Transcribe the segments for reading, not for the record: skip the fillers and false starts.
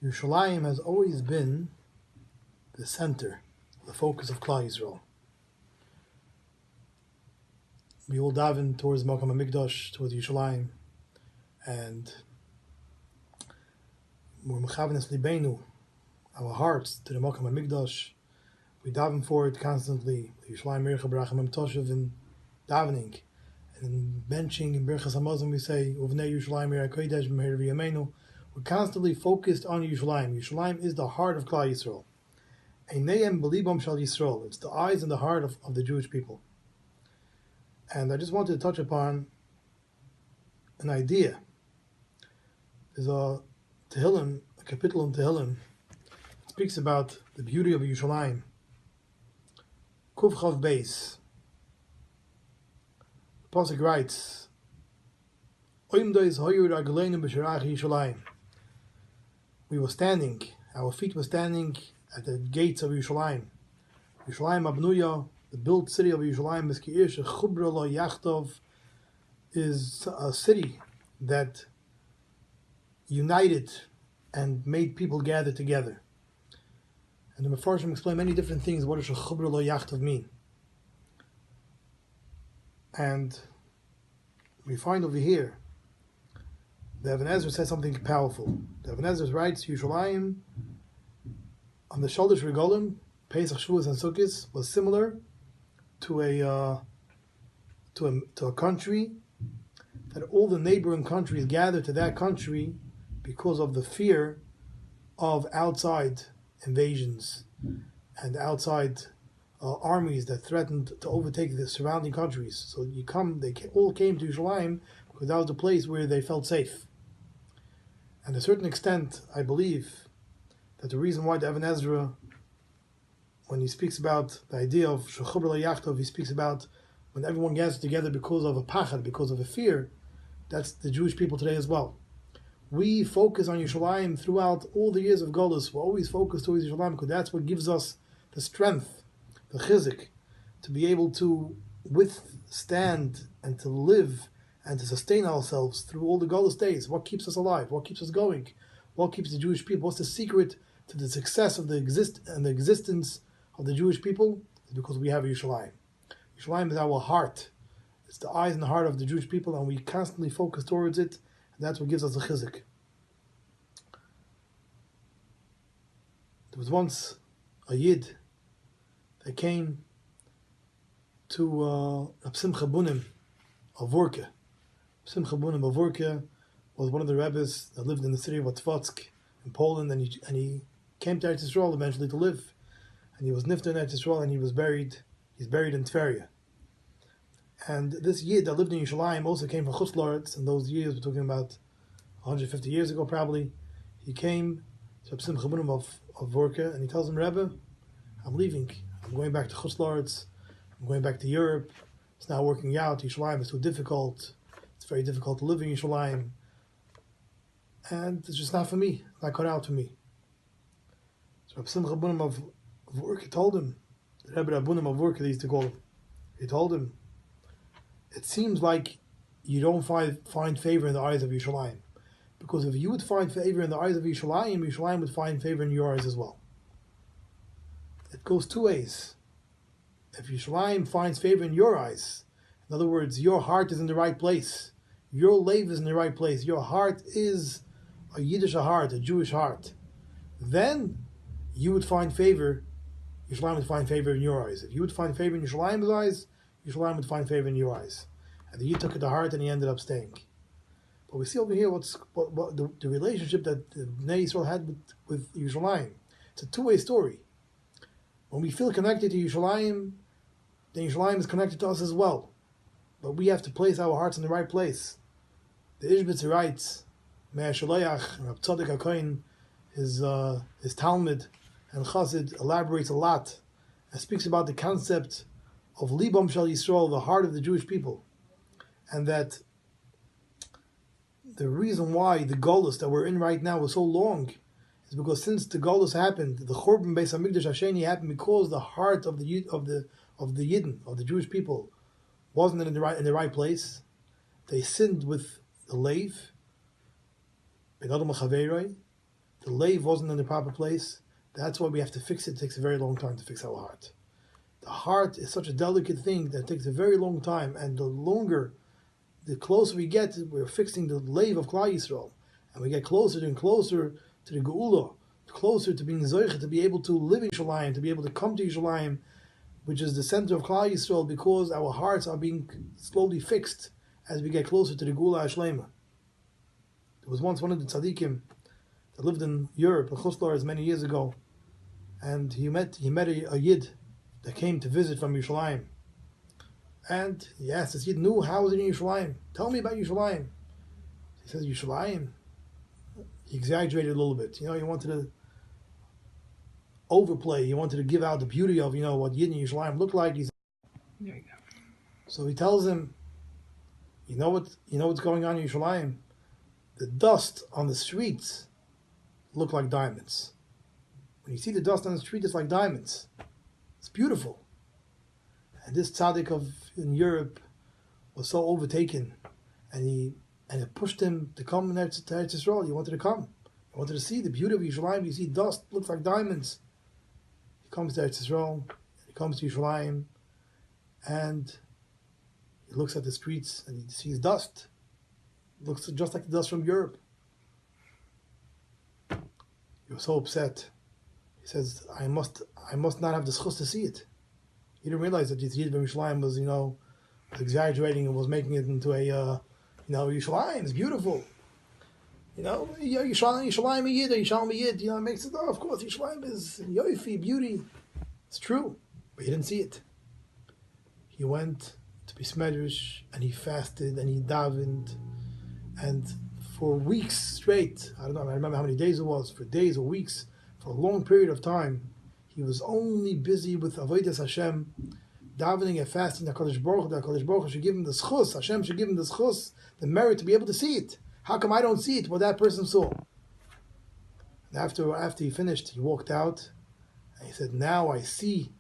Yerushalayim has always been the center, the focus of Klal Yisrael. We all daven towards Makam HaMikdash, towards Yerushalayim, and we're mechavenes libenu, our hearts, to the Makam HaMikdash. We daven for it constantly. Yerushalayim Mircha Barachamim Toshav in davening, and in benching in Birchas Hamazon we say Uvnei Yerushalayim Mir HaKodesh B'Meir V'Yameinu. We're constantly focused on Yerushalayim. Yerushalayim is the heart of Klal Yisrael. Einayim b'libam shel Yisrael. It's the eyes and the heart of the Jewish people. And I just wanted to touch upon an idea. There's a Tehillim, a kapitel in Tehillim, that speaks about the beauty of Yerushalayim. Kuf Chav Beis. The Pasuk writes, Oimdois hoyur agleinu b'sharach Yerushalayim. We were standing, our feet were standing at the gates of Yerushalayim. Yerushalayim Abnuya, the built city of Yerushalayim, is a city that united and made people gather together. And the Mefarshim explain many different things. What does Chubra Lo Yachtov mean? And we find over here, the Ibn Ezra says something powerful. The Ibn Ezra writes, Yerushalayim, on the Shodesh Regalim, Pesach, Shavuos, and Sukkot, was similar to a country that all the neighboring countries gathered to that country because of the fear of outside invasions and outside armies that threatened to overtake the surrounding countries. So they all came to Yerushalayim because that was the place where they felt safe. And to a certain extent, I believe that the reason why the Ibn Ezra, when he speaks about the idea of Shechubra Lo Yachtov, he speaks about when everyone gathers together because of a pachad, because of a fear. That's the Jewish people today as well. We focus on Yerushalayim throughout all the years of Golus. We're always focused towards Yerushalayim because that's what gives us the strength, the chizik, to be able to withstand and to live and to sustain ourselves through all the Golus days. What keeps us alive? What keeps us going? What keeps the Jewish people? What's the secret to the success of the existence of the Jewish people? Is because we have Yerushalayim. Yerushalayim is our heart. It's the eyes and the heart of the Jewish people, and we constantly focus towards it, and that's what gives us the chizik. There was once a Yid that came to Simcha Bunim of Vorke. Simcha Bunim of Vorke was one of the Rebbes that lived in the city of Otvatsk in Poland, and he came to Eretz Yisrael eventually to live. And he was nifter in Eretz Yisrael, and he's buried in Tveria. And this Yid that lived in Yerushalayim also came from Chutz La'aretz. In those years, we're talking about 150 years ago probably. He came to Simcha Bunim of Vorke, and he tells him, Rebbe, I'm leaving. I'm going back to Chutz La'aretz. I'm going back to Europe. It's not working out. Yerushalayim is too difficult. It's very difficult to live in Yerushalayim. And it's just not for me. It's not cut out for me. So Reb Simcha Bunim of Vorke told him, the Rebbe Rabbunim of Vorke, they used to call him, he told him, it seems like you don't find favor in the eyes of Yerushalayim. Because if you would find favor in the eyes of Yerushalayim, Yerushalayim would find favor in your eyes as well. It goes two ways. If Yerushalayim finds favor in your eyes, in other words, your heart is in the right place, your leiv is in the right place, your heart is a Yiddish heart, a Jewish heart, then you would find favor, Yerushalayim would find favor in your eyes. If you would find favor in Yerushalayim's eyes, Yerushalayim would find favor in your eyes. And the Yid took it to heart and he ended up staying. But we see over here what the relationship that the Bnei Yisrael had with Yerushalayim. It's a two-way story. When we feel connected to Yerushalayim, then Yerushalayim is connected to us as well. But we have to place our hearts in the right place. The Ishbitz writes, Me'er Shaloyach, Rab Tzadok HaKohen, his Talmud and Chassid elaborates a lot and speaks about the concept of Libam Shel Yisrael, the heart of the Jewish people, and that the reason why the Golus that we're in right now was so long is because since the Golus happened, the Churban Beis Hamikdash Hasheni happened because the heart of the Yidden, of the Jewish people, wasn't in the right place. They sinned with the leiv, the lave wasn't in the proper place. That's why we have to fix it. It takes a very long time to fix our heart. The heart is such a delicate thing that it takes a very long time, and the closer we get, we're fixing the lave of Klal Yisrael, and we get closer and closer to the Geula, closer to being Zoiche, to be able to live in Yerushalayim, to be able to come to Yerushalayim, which is the center of Klal Yisrael, because our hearts are being slowly fixed as we get closer to the Geula Hashlema. There was once one of the tzaddikim that lived in Europe, in Chutz many years ago, and he met a Yid that came to visit from Yerushalayim. And he asked this Yid, how is it in Yerushalayim? Tell me about Yerushalayim. He says, Yerushalayim? He exaggerated a little bit. He wanted to overplay. He wanted to give out the beauty of, what Yid in Yerushalayim looked like. There you go. So he tells him, you know what's going on in Yerushalayim? The dust on the streets look like diamonds. When you see the dust on the street, it's like diamonds. It's beautiful. And this tzaddik in Europe was so overtaken, and it pushed him to come to Eretz Yisrael. He wanted to come. He wanted to see the beauty of Yerushalayim. You see dust, looks like diamonds. He comes to Eretz Yisrael, he comes to Yerushalayim, and he looks at the streets and he sees dust. It looks just like the dust from Europe. He was so upset. He says, I must not have the schus to see it. He didn't realize that Yid from Yerushalayim was, was exaggerating and was making it into a, Yerushalayim is beautiful. Yerushalayim Yid, Yerushalayim Yid, it makes it, of course, Yerushalayim is yoifi, beauty. It's true, but he didn't see it. He went to be smedrish, and he fasted, and he davened, and for weeks straight, I remember how many days it was, for days or weeks, for a long period of time, he was only busy with Avodas Hashem, davening and fasting. That HaKadosh Baruch Hu should give him the schus. Hashem should give him the schus, the merit to be able to see it. How come I don't see it? What that person saw. And after he finished, he walked out, and he said, now I see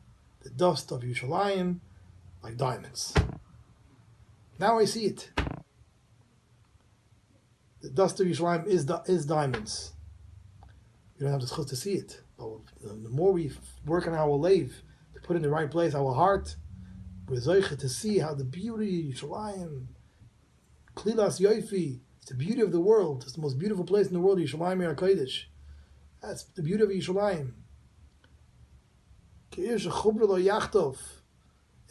the dust of Yerushalayim like diamonds. Now I see it. The dust of Yerushalayim is diamonds. You don't have the schus to see it. But the more we work on our lave, to put in the right place, our heart, we're zoiche to see how the beauty of Yerushalayim, Klilas Yoifi, it's the beauty of the world. It's the most beautiful place in the world, Yerushalayim Yer HaKodesh. That's the beauty of Yerushalayim. It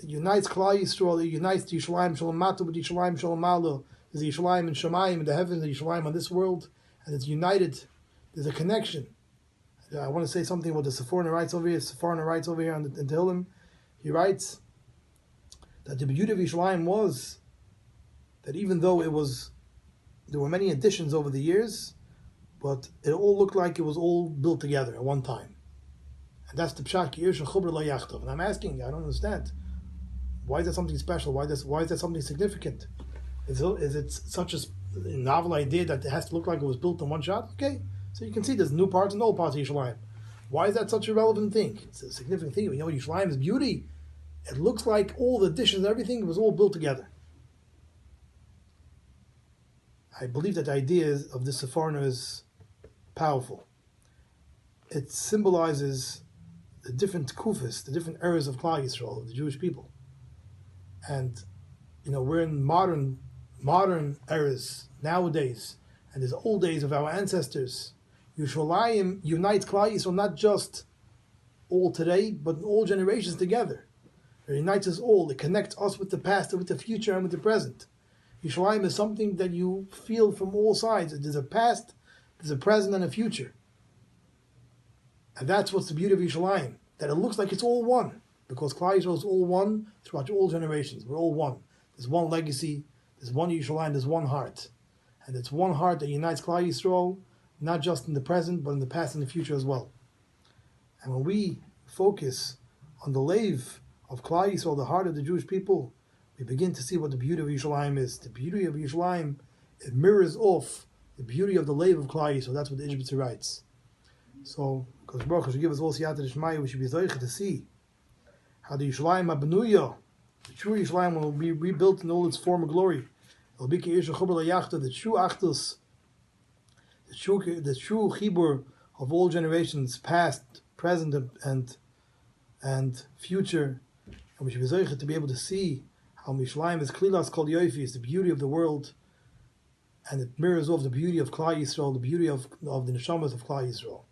unites Klal Yisrael, it unites Yerushalayim Shalom Matu with Yerushalayim Shalom Malo. There's Yerushalayim and Shamayim in the heavens, and Yerushalayim on this world, and it's united. There's a connection. I want to say something about the Sepharna writes over here. Sepharna writes over here on the Tehillim. He writes that the beauty of Yerushalayim was that even though there were many additions over the years, but it all looked like it was all built together at one time. And that's the Pshat Ki Yirsh Chubra Lo Yachtov. And I'm asking, I don't understand. Why is that something special? Why is that something significant? Is it such a novel idea that it has to look like it was built in one shot? Okay. So you can see there's new parts and old parts of Yerushalayim. Why is that such a relevant thing? It's a significant thing. Yerushalayim's beauty, it looks like all the additions and everything was all built together. I believe that the idea of this Sepharna is powerful. It symbolizes the different kufas, the different eras of Klal Yisrael, of the Jewish people. And, we're in modern eras nowadays, and there's old days of our ancestors. Yerushalayim unites Klal Yisrael not just all today, but in all generations together. It unites us all. It connects us with the past and with the future and with the present. Yerushalayim is something that you feel from all sides. There's a past, there's a present, and a future. And that's what's the beauty of Yerushalayim, that it looks like it's all one, because Klal Yisrael is all one throughout all generations. We're all one. There's one legacy, there's one Yerushalayim, there's one heart. And it's one heart that unites Klal Yisrael, not just in the present, but in the past and the future as well. And when we focus on the lave of Klal Yisrael, the heart of the Jewish people, we begin to see what the beauty of Yerushalayim is. The beauty of Yerushalayim, it mirrors off the beauty of the lave of Klal Yisrael. That's what the Ishbitzer writes. So, because Baruch Hu should give us all Siyata D'Shmaya, we should be zoiche to see how the Yerushalayim HaBenuya, the true Yerushalayim, will be rebuilt in all its former glory. It'll be the true Achdus, the true Chibur of all generations, past, present, and future, and we should be zeicher to be able to see how Yerushalayim is klilas kol yofi, is the beauty of the world, and it mirrors off the beauty of Klal Yisrael, the beauty of the neshamas of Klal Yisrael.